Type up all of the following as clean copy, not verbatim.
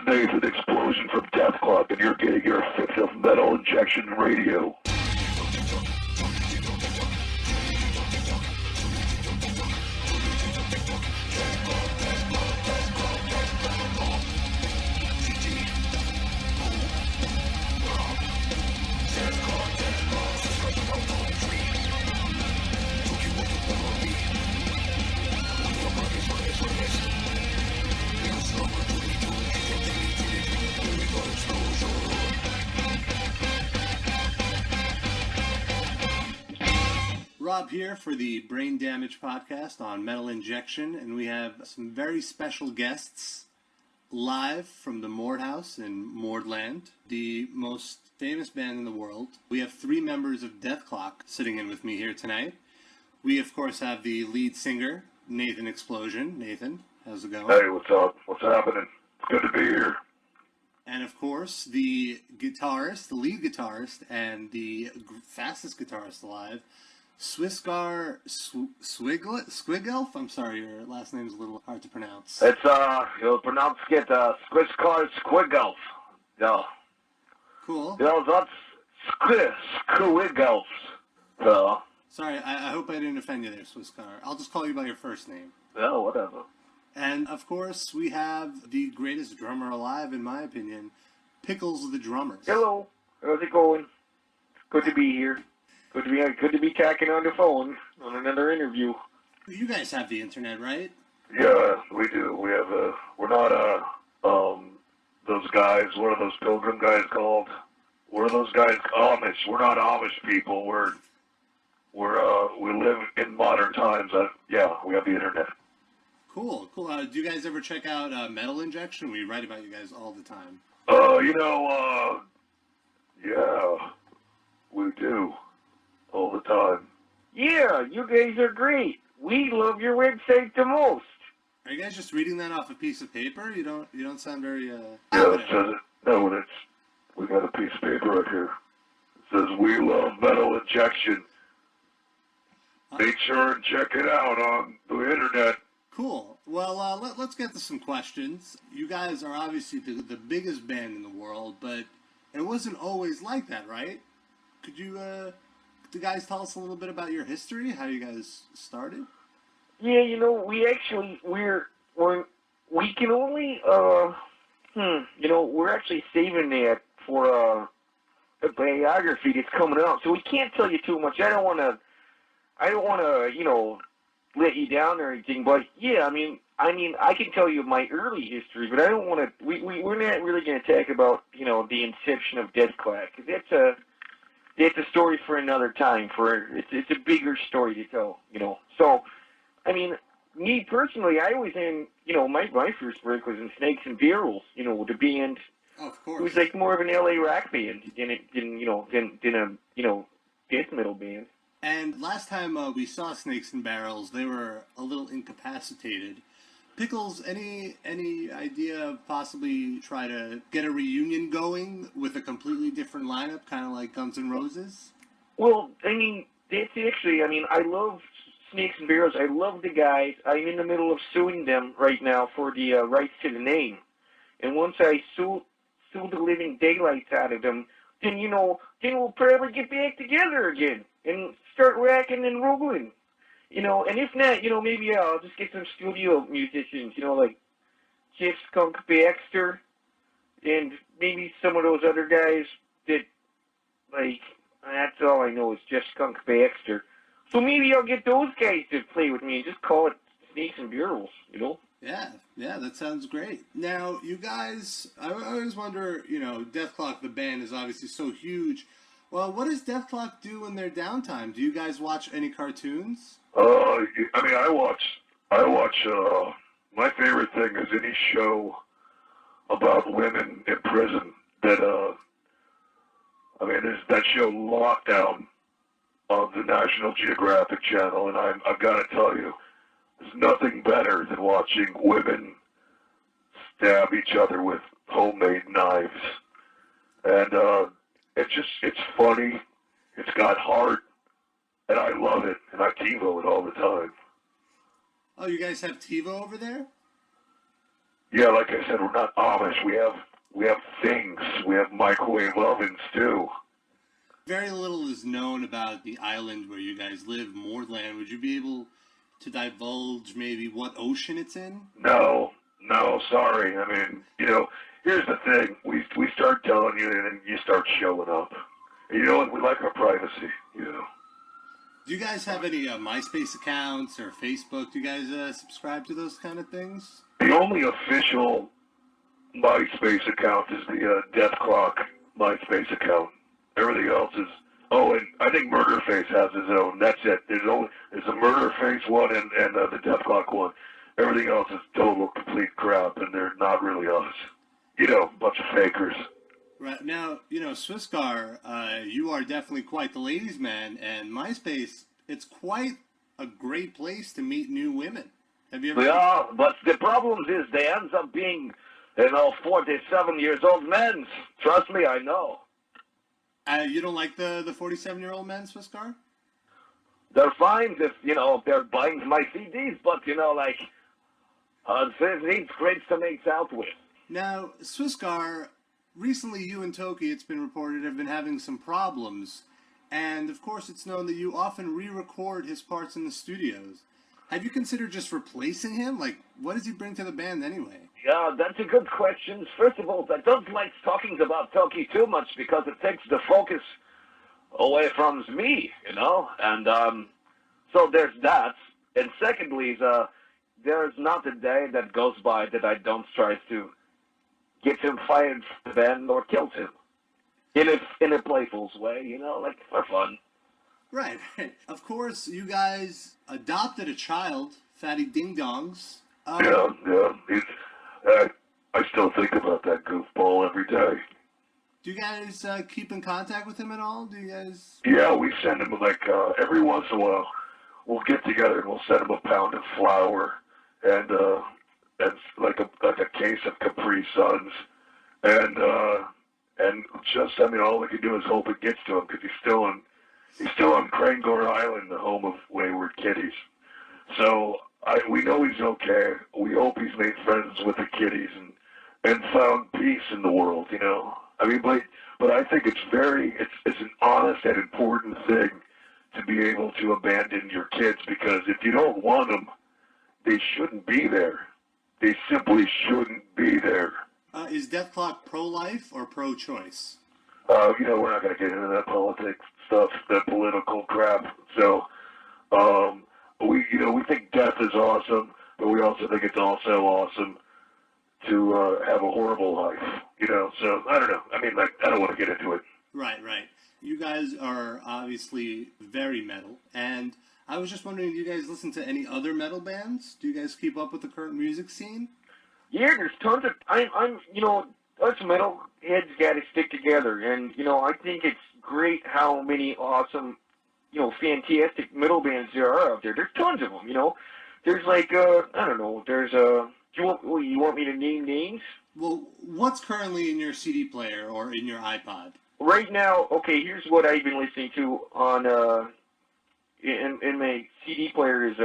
Nathan Explosion from Dethklok, and you're getting your fix of Metal Injection Radio. Rob here for the Brain Damage Podcast on Metal Injection, and we have some very special guests live from TheMordHaus in Mordland, the most famous band in the world. We have 3 members of Dethklok sitting in with me here tonight. We, of course, have the lead singer, Nathan Explosion. Nathan, how's it going? Hey, what's up? What's happening? It's good to be here. And, of course, the guitarist, the lead guitarist, and the fastest guitarist alive, Swiskar Squigelf? I'm sorry, your last name's a little hard to pronounce. It's, you'll pronounce it, Swiskar Squigelf. Yeah. Cool. Yeah, that's Squigelf. So. Sorry, I hope I didn't offend you there, Swiskar. I'll just call you by your first name. Yeah, whatever. And, of course, we have the greatest drummer alive, in my opinion, Pickles the Drummer. Hello. How's it going? Good to be here. Good to be tacking on the phone on another interview. You guys have the internet, right? Yeah, we do. We have we're not, those guys, what are those pilgrim guys called? What are those guys? Amish. We're not Amish people. We live in modern times. Yeah, we have the internet. Cool. Do you guys ever check out Metal Injection? We write about you guys all the time. Yeah, we do. All the time. Yeah, you guys are great. We love your website the most. Are you guys just reading that off a piece of paper? You don't sound very Yeah, it says it. No, we got a piece of paper right here. It says, "We love Metal Injection." Make sure and check it out on the internet. Cool. Well, let's get to some questions. You guys are obviously the biggest band in the world, but it wasn't always like that, right? Could you, the guys tell us a little bit about your history, how you guys started? Yeah, we can only, we're actually saving that for a biography that's coming out, so we can't tell you too much. I don't want to, let you down or anything, but yeah, I mean, I can tell you my early history, but I don't want to, we're not really going to talk about, the inception of Dethklok, because it's a story for another time. It's a bigger story to tell, So, I mean, me personally, I was in, my first break was in Snakes and Barrels, the band. Oh, of course. It was like more of an LA rock band than a death metal band. And last time we saw Snakes and Barrels, they were a little incapacitated. Pickles, any idea of possibly try to get a reunion going with a completely different lineup, kind of like Guns N' Roses? Well, I mean, that's actually, I love Snakes and Barrels. I love the guys. I'm in the middle of suing them right now for the rights to the name. And once I sue the living daylights out of them, then we'll probably get back together again and start racking and rolling. And if not, maybe I'll just get some studio musicians, like Jeff Skunk Baxter, and maybe some of those other guys that, that's all I know is Jeff Skunk Baxter. So maybe I'll get those guys to play with me and just call it Snakes and Barrels, Yeah, that sounds great. Now, you guys, I always wonder, Dethklok, the band, is obviously so huge. Well, what does Dethklok do in their downtime? Do you guys watch any cartoons? I watch, my favorite thing is any show about women in prison that, there's that show Lockdown on the National Geographic Channel, and I've got to tell you, there's nothing better than watching women stab each other with homemade knives. And, it's funny, it's got heart, and I love it, and I TiVo it all the time. Oh, you guys have TiVo over there? Yeah, like I said, we're not Amish. We have things. We have microwave ovens too. Very little is known about the island where you guys live, Mordland. Would you be able to divulge maybe what ocean it's in? No, no, sorry. I mean, here's the thing. We start telling you, and then you start showing up. And you know what? We like our privacy. Do you guys have any MySpace accounts or Facebook? Do you guys subscribe to those kind of things? The only official MySpace account is the Dethklok MySpace account. Everything else is. Oh, and I think Murderface has his own. That's it. There's a Murderface one and the Dethklok one. Everything else is total complete crap, and they're not really us. A bunch of fakers. Right now, Swisscar, you are definitely quite the ladies' man, and MySpace, it's quite a great place to meet new women. Have you ever? Yeah, but the problem is they end up being, 47 years old men. Trust me, I know. You don't like the 47-year-old men, Swisscar? They're fine if, they're buying my CDs, but, it's great to make out with. Now, Swisscar, recently you and Toki, it's been reported, have been having some problems. And, of course, it's known that you often re-record his parts in the studios. Have you considered just replacing him? Like, what does he bring to the band anyway? Yeah, that's a good question. First of all, I don't like talking about Toki too much because it takes the focus away from me, And so there's that. And secondly, there's not a day that goes by that I don't try to get him fired from the band or kill him. In a playful way, for fun. Right. Of course, you guys adopted a child, Fatty Ding Dongs. Yeah. I still think about that goofball every day. Do you guys keep in contact with him at all? Do you guys? Yeah, we send him every once in a while. We'll get together and we'll send him a pound of flour and like a case of Capri Suns and just all we can do is hope it gets to him because he's still on Krangor Island, the home of wayward kitties. So we know he's okay. We hope he's made friends with the kitties and found peace in the world. I mean, but I think it's an honest and important thing to be able to abandon your kids because if you don't want them, they shouldn't be there. They simply shouldn't be there. Is Dethklok pro-life or pro-choice? We're not going to get into that politics stuff, that political crap. So, we think death is awesome, but we also think it's also awesome to have a horrible life. So I don't know. I mean, I don't want to get into it. Right. You guys are obviously very metal, and I was just wondering, do you guys listen to any other metal bands? Do you guys keep up with the current music scene? Yeah, there's tons of. Us metal heads got to stick together, and I think it's great how many awesome, fantastic metal bands there are out there. There's tons of them. There's I don't know. There's you want me to name names? Well, what's currently in your CD player or in your iPod? Right now, okay. Here's what I've been listening to on in my CD player is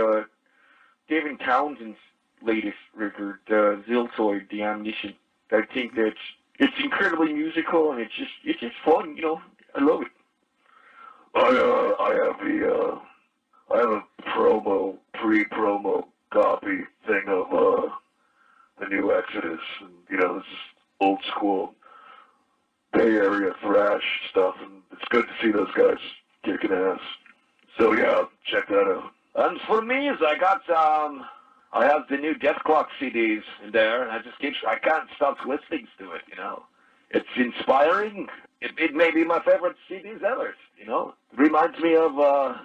David Townsend's latest record, Ziltoid, The Omniscient. I think that it's incredibly musical and it's just fun, I love it. I have a pre-promo copy thing of the new Exodus, and this is old school Bay Area thrash stuff, and it's good to see those guys kicking ass. So yeah, check that out. And for me, I have the new Dethklok CDs in there, and I can't stop listening to it, It's inspiring. It may be my favorite CDs ever, It reminds me of us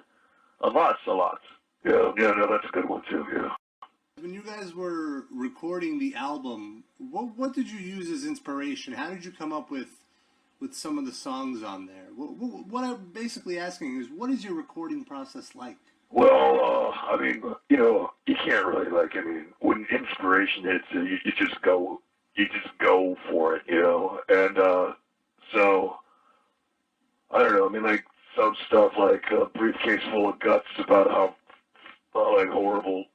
a lot. Yeah, no, that's a good one too, yeah. When you guys were recording the album, what did you use as inspiration? How did you come up with some of the songs on there? What I'm basically asking is, what is your recording process like? Well, I mean, you can't really when inspiration hits you, you just go for it, and so I don't know. I mean, some stuff like a briefcase full of guts about how horrible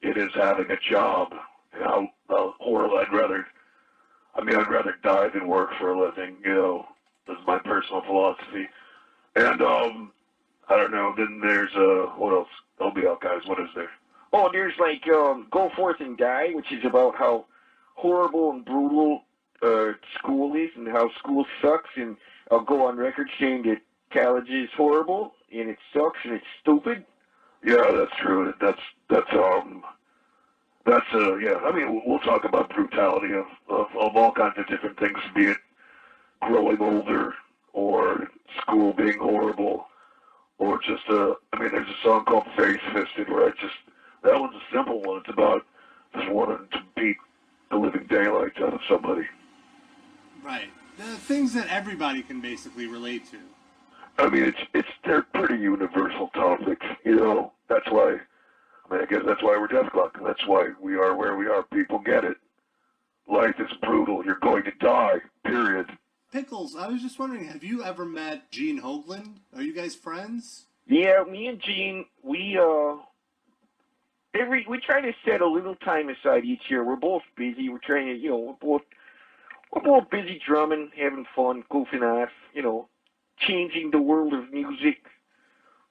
it is having a job, how horrible. I'd rather die than work for a living. That's my personal philosophy. And I don't know. Then there's what else? Help me out, guys. What is there? Oh, there's like Go Forth and Die, which is about how horrible and brutal school is and how school sucks. And I'll go on record saying that college is horrible and it sucks and it's stupid. Yeah, that's true. Yeah. I mean, we'll talk about brutality of all kinds of different things, be it growing older or school being horrible or just there's a song called Face Fisted where that one's a simple one. It's about just wanting to beat the living daylights out of somebody. Right. The things that everybody can basically relate to. I mean, they're pretty universal topics, That's why, I guess that's why we're Dethklok, and that's why we are where we are. People get it. Life is brutal. You're going to die, period. Pickles, I was just wondering, have you ever met Gene Hoagland? Are you guys friends? Yeah, me and Gene, we try to set a little time aside each year. We're both busy. We're trying to, we're both busy drumming, having fun, goofing off, changing the world of music.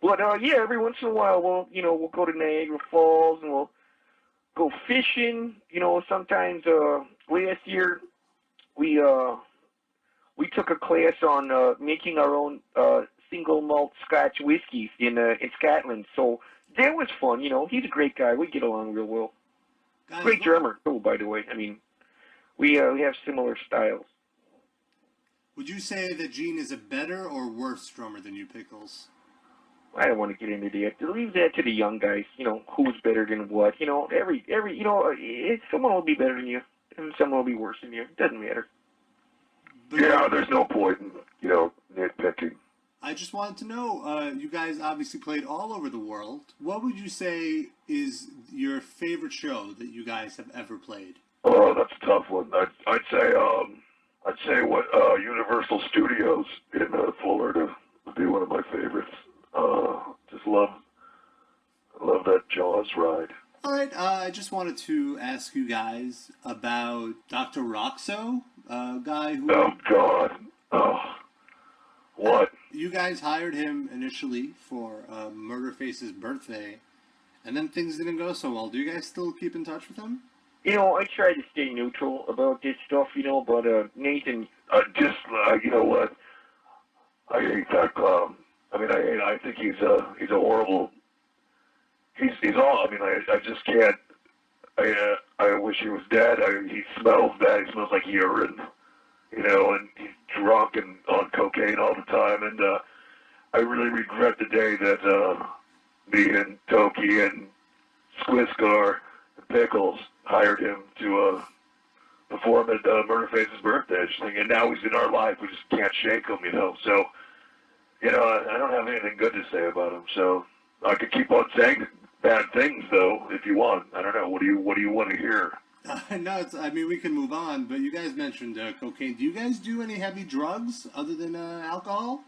But yeah, every once in a while we'll go to Niagara Falls and we'll go fishing. Sometimes last year we took a class on making our own single malt Scotch whiskeys in Scotland. So that was fun. He's a great guy. We get along real well. Guys, Great drummer too, by the way. I mean, we have similar styles. Would you say that Gene is a better or worse drummer than you, Pickles? I don't want to get into that. Leave that to the young guys. Who's better than what. Someone will be better than you, and someone will be worse than you. It doesn't matter. But yeah, there's no point in, nitpicking. I just wanted to know, you guys obviously played all over the world. What would you say is your favorite show that you guys have ever played? Oh, that's a tough one. I'd say what Universal Studios in Florida would be one of my favorites. Just love that Jaws ride. All right, I just wanted to ask you guys about Dr. Roxo, a guy who... Oh, God. Oh, what? You guys hired him initially for Murderface's birthday, and then things didn't go so well. Do you guys still keep in touch with him? I try to stay neutral about this stuff, but Nathan... you know what? I hate that clown. I think he's a horrible... He's all... I just can't... I wish he was dead. He smells bad. He smells like urine, and he's drunk and on cocaine all the time. And I really regret the day that me and Toki and Squiscar and Pickles hired him to perform at Murderface's birthday thing, and now he's in our life. We just can't shake him, So, I don't have anything good to say about him. So I could keep on saying bad things, though, if you want. I don't know. What do you want to hear? No, we can move on. But you guys mentioned cocaine. Do you guys do any heavy drugs other than alcohol?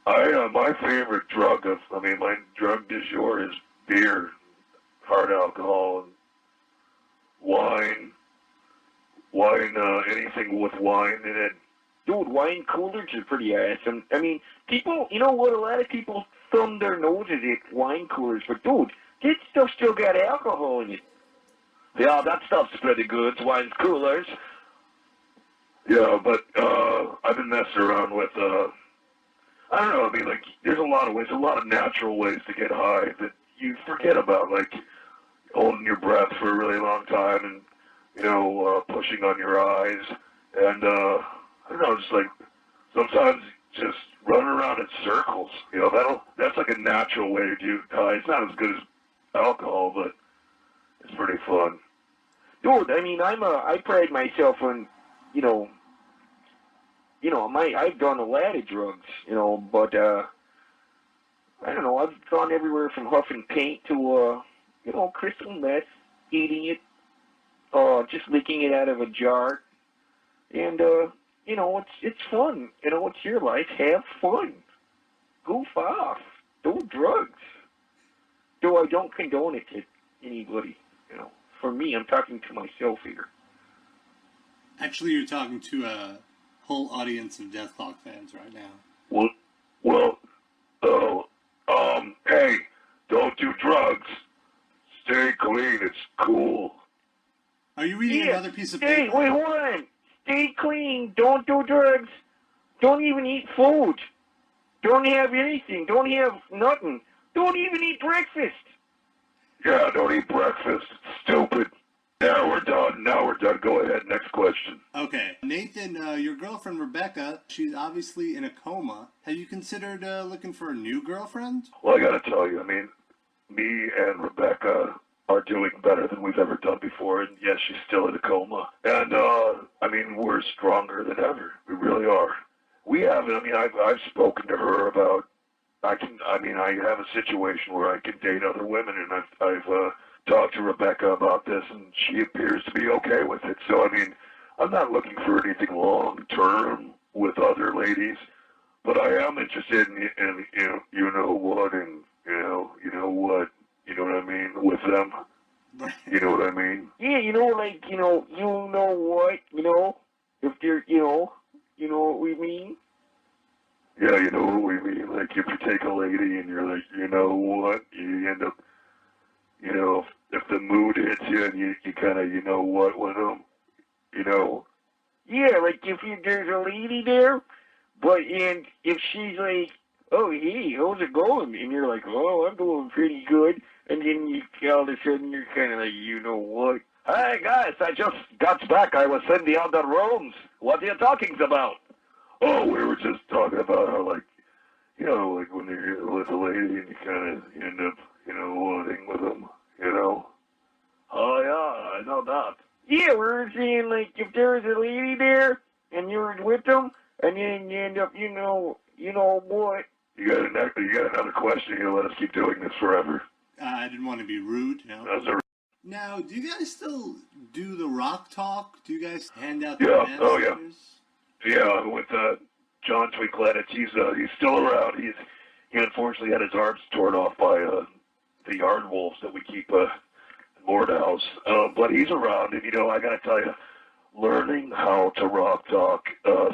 My favorite drug my drug du jour is beer, hard alcohol, and wine, anything with wine in it. Dude, wine coolers are pretty awesome. People, a lot of people thumb their noses at wine coolers, but dude, that stuff still got alcohol in it. Yeah, that stuff's pretty good, wine coolers. Yeah, but I've been messing around with, I don't know, there's a lot of ways, a lot of natural ways to get high that you forget about, like holding your breath for a really long time and, pushing on your eyes, and, I don't know, just like, sometimes just running around in circles, that's like a natural way to do high. It's not as good as alcohol, but it's pretty fun. Dude, I pride myself on, I've done a lot of drugs, but, I don't know, I've gone everywhere from huffing paint to, crystal meth, eating it, just licking it out of a jar, and, it's fun, it's your life, have fun, goof off, do drugs, though I don't condone it to anybody, for me. I'm talking to myself here. Actually, you're talking to a whole audience of Dethklok fans right now. Well, hey, don't do drugs. Stay clean. It's cool. Are you reading another piece of paper? Hey, wait, hold on. Stay clean. Don't do drugs. Don't even eat food. Don't have anything. Don't have nothing. Don't even eat breakfast. Yeah, don't eat breakfast. It's stupid. Now we're done. Go ahead. Next question. Okay. Nathan, your girlfriend Rebecca, she's obviously in a coma. Have you considered looking for a new girlfriend? Well, I gotta tell you, I mean, me and Rebecca are doing better than we've ever done before, and yes, she's still in a coma. And, I mean, we're stronger than ever. We really are. We haven't, I mean, I've spoken to her about, I have a situation where I can date other women, and I've talked to Rebecca about this, and she appears to be okay with it. So, I mean, I'm not looking for anything long-term with other ladies, but I am interested in you know what, and, you know what I mean, with them. You know what I mean? Yeah, you know what, if they're, you know what we mean? Yeah, you know what we mean. Like, if you take a lady and you're like, you know what, you end up, if the mood hits you and you kind of, you know what, with them, you know. Yeah, like there's a lady there, and if she's like, oh, hey, how's it going? And you're like, oh, I'm doing pretty good. And then all of a sudden you're kind of like, you know what? Hey, guys, I just got back. I was in the other rooms. What are you talking about? Oh, we were just talking about how, like, like when you're with a lady and you kind of end up, wanting with them, Oh, yeah, I know that. Yeah, we were saying, like, if there was a lady there and you were with them, and then you end up, you know what? You got another question? You let us keep doing this forever. I didn't want to be rude, Now, do you guys still do the rock talk? Do you guys hand out the messages? Oh yeah. Yeah, with John Twinkletich, he's still around. He unfortunately had his arms torn off by the yard wolves that we keep at TheMordHaus. But he's around, and I gotta tell you, learning how to rock talk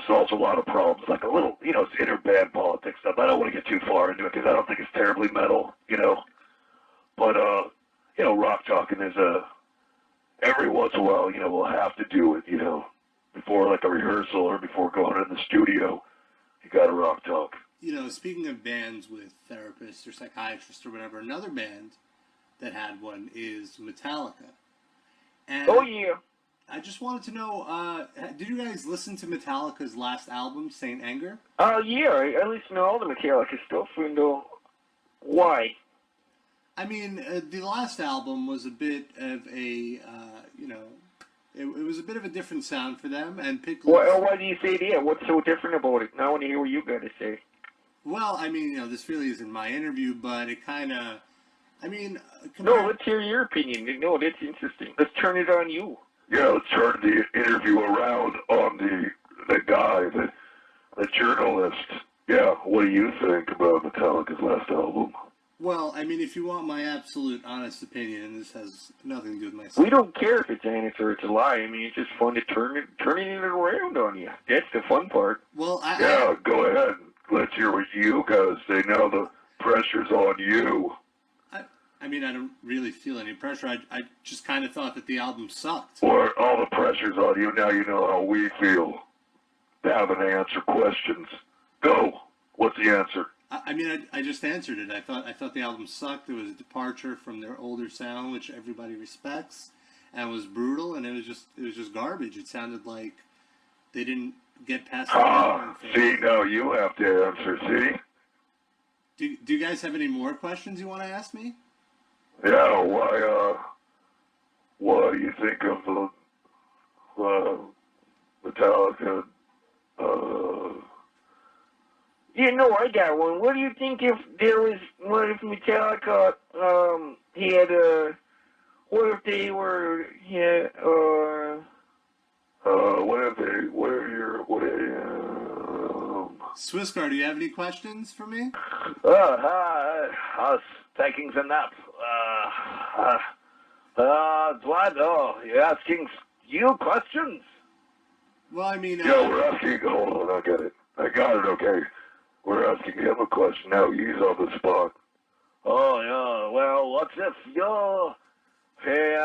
solves a lot of problems. Like a little, it's inner band politics stuff. I don't want to get too far into it because I don't think it's terribly metal, But rock talking is every once in a while, we'll have to do it, before like a rehearsal or before going in the studio. You got to rock talk. Speaking of bands with therapists or psychiatrists or whatever, another band that had one is Metallica. And oh yeah. I just wanted to know, did you guys listen to Metallica's last album, Saint Anger? Yeah, I listen to all the Metallica stuff, and why? I mean, the last album was a bit of a, it was a bit of a different sound for them, and why do you say that? What's so different about it? Now I want to hear what you got to say. Well, I mean, this really isn't my interview, but it kind of, I mean... No, let's hear your opinion. No, that's interesting. Let's turn it on you. Yeah, let's turn the interview around on the guy, the journalist. Yeah, what do you think about Metallica's last album? Well, I mean, if you want my absolute honest opinion, and this has nothing to do with myself. We don't care if it's honest or it's a lie. I mean, it's just fun to turning it around on you. That's the fun part. Well, go ahead. Let's hear what you gotta say. Now the pressure's on you. I mean, I don't really feel any pressure. I just kind of thought that the album sucked. Or all the pressure's on you. Now you know how we feel. Having to answer questions. Go. What's the answer? I mean, I just answered it. I thought the album sucked. It was a departure from their older sound, which everybody respects, and it was brutal, and it was just garbage. It sounded like they didn't get past the see, now you have to answer, see? Do you guys have any more questions you want to ask me? Yeah, what do you think of the Metallica, I got one. What do you think if there was, what if Metallica, what if they were, Swisscar, do you have any questions for me? I was taking the nap. What? Oh, you're asking you questions? Well, I mean, Yeah, we're asking. Hold on, I get it. I got it. Okay, we're asking him a question now. He's on the spot. Oh, yeah. Well, what if you're... Hey,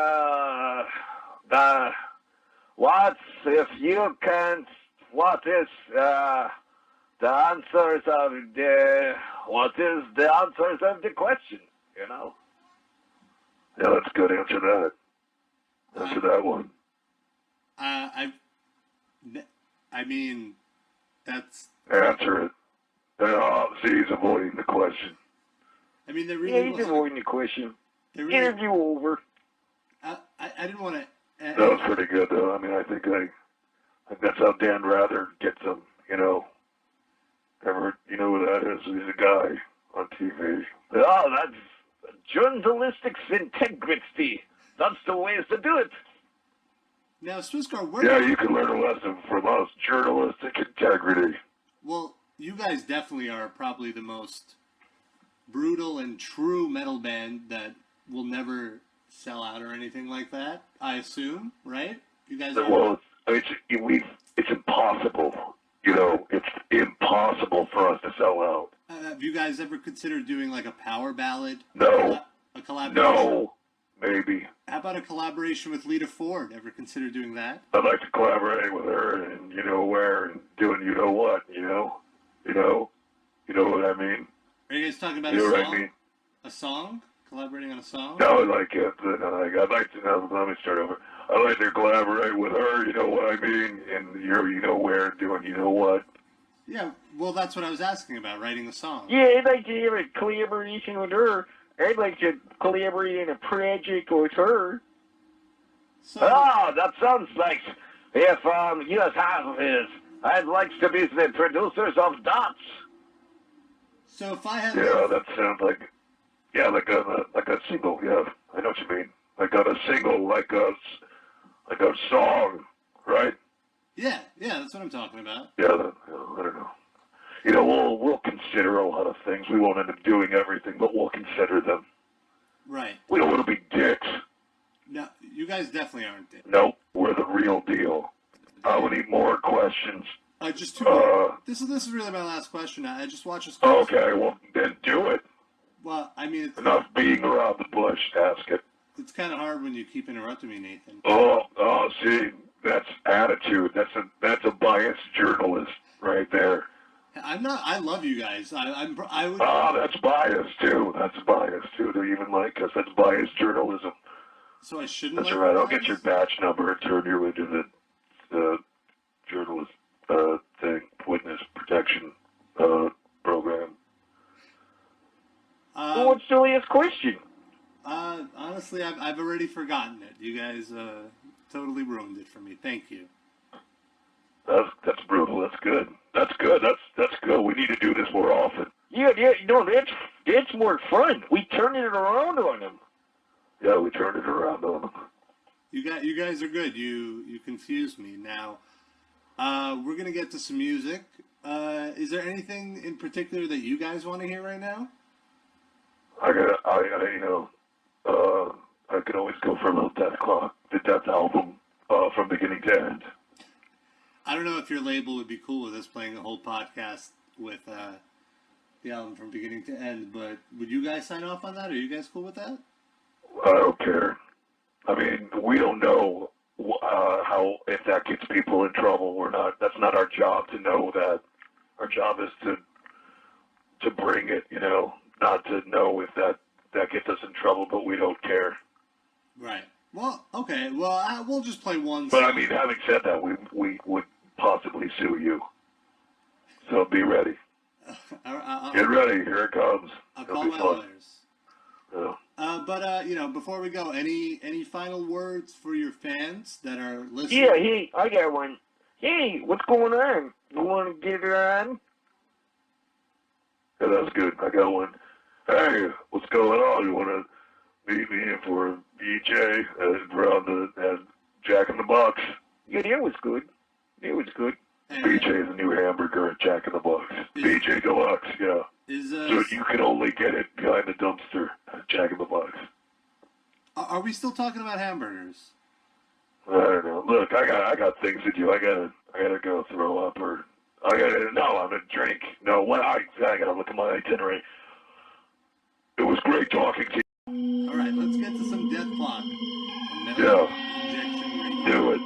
what if you can't... What is, the answers of the... What is the answers of the question, you know? Yeah, that's good. Answer that. Answer that one. I mean, that's... Answer it. See, he's avoiding the question. I mean, there Yeah, really he's wasn't... avoiding the question. Really, Interview over. I didn't want to... That was pretty good, though. I mean, I think that's how Dan Rather gets them, you know. You know who that is? He's a guy on TV. Oh, that's journalistic integrity. That's the ways to do it. Now, Swisscar, where... Yeah, you can learn a lesson from us. Journalistic integrity. Well, you guys definitely are probably the most brutal and true metal band that will never sell out or anything like that, I assume, right? You guys are... Well, it's impossible. You know, it's impossible for us to sell out. Have you guys ever considered doing like a power ballad? No. A collaboration? No. Maybe. How about a collaboration with Lita Ford? Ever consider doing that? I'd like to collaborate with her and you know where and doing you know what, you know? You know what I mean? Are you guys talking about You know a what song? I mean? A song? Collaborating on a song? No, like I'd like to know. Let me start over. I'd like to collaborate with her. You know what I mean? And you know where, doing you know what. Yeah, well, that's what I was asking about, writing a song. Yeah, I'd like to have a collaboration with her. I'd like to collaborate in a project with her. So, That sounds like if US half is. I'd like to be the producers of Dots. so if I had... Yeah, that sounds like a single. Yeah, I know what you mean. Like on a single, like a song, right? Yeah, that's what I'm talking about. Yeah, I don't know. You know, we'll consider a lot of things. We won't end up doing everything, but we'll consider them. Right. We don't want to be dicks. No, you guys definitely aren't. Nope, we're the real deal. We need more questions. Just two more. This is really my last question. I just watched this. Okay, well then do it. Well, I mean, Enough beating around the bush. Ask it. it's kind of hard when you keep interrupting me, Nathan. See, that's attitude. That's a biased journalist right there. I'm not. I love you guys. I would. That's bias too. That's bias too. To even like us, that's biased journalism. So I shouldn't. That's like all right. I'll guys? get your batch number and turn you into the journalist thing, witness protection program. What's the last question? Honestly, I've already forgotten it. You guys totally ruined it for me. Thank you. That's brutal. That's good. That's good. That's good. We need to do this more often. Yeah, no, that's more fun. We turn it around on them. Yeah, we turned it around on them. You guys are good. You confused me. Now, we're gonna get to some music. Is there anything in particular that you guys want to hear right now? I could always go for a little Dethklok, the Death album, from beginning to end. I don't know if your label would be cool with us playing a whole podcast with the album from beginning to end, but would you guys sign off on that? Are you guys cool with that? I don't care. I mean, we don't know how if that gets people in trouble or not. That's not our job to know that. Our job is to bring it, you know, not to know if that gets us in trouble, but we don't care. Right. Well, okay. Well, we'll just play one But song. I mean, having said that, we would possibly sue you. So be ready. Get ready. Here it comes. I'll It'll call be my fun. lawyers. Yeah. But before we go, any final words for your fans that are listening? Yeah, hey, I got one. Hey, what's going on? You want to get it on? Yeah, that's good. I got one. Hey, what's going on? You want to meet me for a DJ around at Jack in the Box? Yeah, that was good. It was good. BJ is a new hamburger at Jack in the Box. BJ Deluxe, yeah. So you can only get it behind the dumpster at Jack in the Box. Are we still talking about hamburgers? I don't know. Look, I got things to do. I gotta go throw up, or I'm gonna drink. No, what? I gotta look at my itinerary. It was great talking to you. All right, let's get to some Dethklok. Yeah. Injection radio. Do it.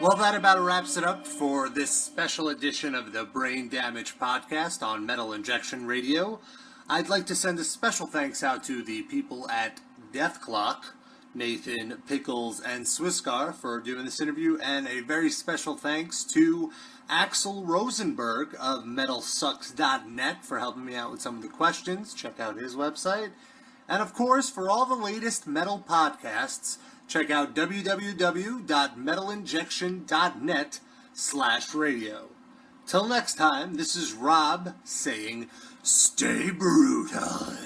Well, that about wraps it up for this special edition of the Brain Damage Podcast on Metal Injection Radio. I'd like to send a special thanks out to the people at Dethklok, Nathan, Pickles, and Swisscar for doing this interview, and a very special thanks to Axel Rosenberg of MetalSucks.net for helping me out with some of the questions. Check out his website. And of course, for all the latest metal podcasts, check out www.metalinjection.net/radio. Till next time, this is Rob saying, stay brutal.